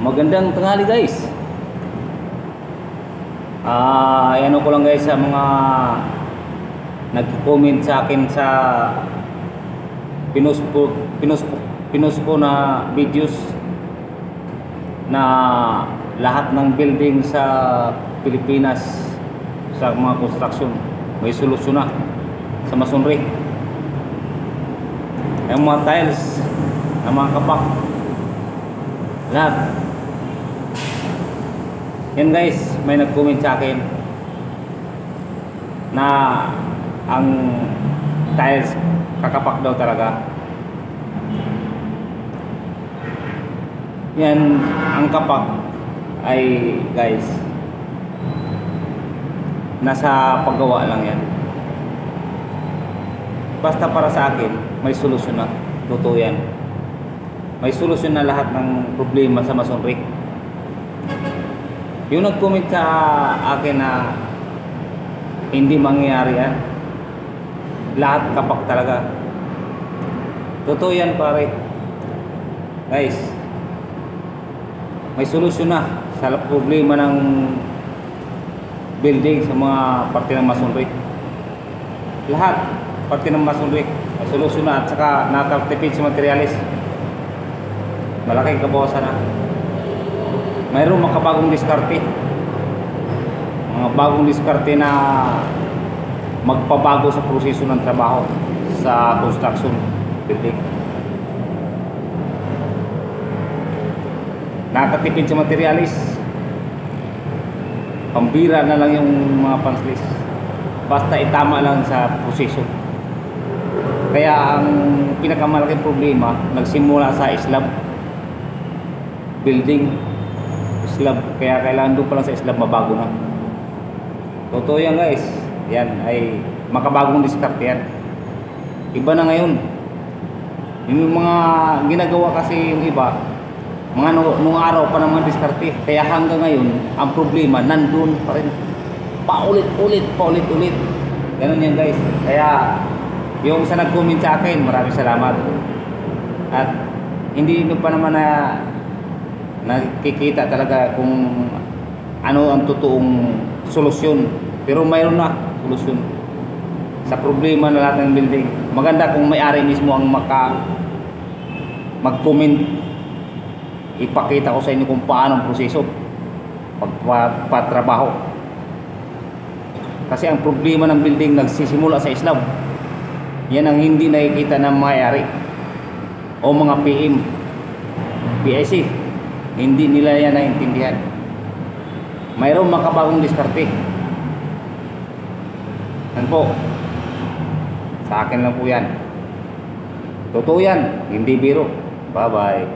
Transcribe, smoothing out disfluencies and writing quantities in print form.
Magandang tanghali guys. Ano ko lang guys sa mga nagko-comment sa akin sa pinost ko na videos na lahat ng building sa Pilipinas sa mga construction may solusyon na sa masonry. Yung mga tiles, ang mga kapak, lahat. Yan guys, may nag-comment sa akin na ang tiles kakapak daw talaga. Yan, ang kapak ay guys nasa paggawa lang yan. Basta para sa akin may solusyon na. Totoo yan, may solusyon na lahat ng problema sa masonry. Yung nag-comment sa akin na hindi mangyayari yan, lahat kapak talaga. Totoo yan pare. Guys, may solusyon na sa problema ng building sa mga parte ng masonry. Lahat parte ng masonry may solusyon na, at saka nakatipid sa materialis. Malaking kabawasan na. Mayroong makabagong diskarte, mga bagong diskarte na magpabago sa proseso ng trabaho sa construction building. Nakatipid sa materialis, pambira na lang yung mga panslis, basta itama lang sa proseso. Kaya ang pinakamalaking problema nagsimula sa slab building, slab, kaya kailangan doon pa lang sa slab mabago na. Totoo yan guys, yan ay makabagong diskarte yan. Iba na ngayon yung mga ginagawa, kasi yung iba mga nung araw pa ng mga diskarte, kaya hanggang ngayon ang problema nandun pa rin, paulit-ulit ganun yan guys. Kaya yung sa nag-comment sa akin, maraming salamat. At hindi nyo pa naman na nakikita talaga kung ano ang totoong solusyon, pero mayroon na solusyon sa problema na lahat ng building. Maganda kung may-ari mismo ang mag-comment, ipakita ko sa inyo kung paano ang proseso pagpatrabaho. Kasi ang problema ng building nagsisimula sa slab. Yan ang hindi nakikita ng may-ari o mga PM, PIC. Hindi nila yan naintindihan. Mayroong makabagong diskarte. Yan po, sa akin lang po yan. Totoo yan, hindi biro. Bye bye.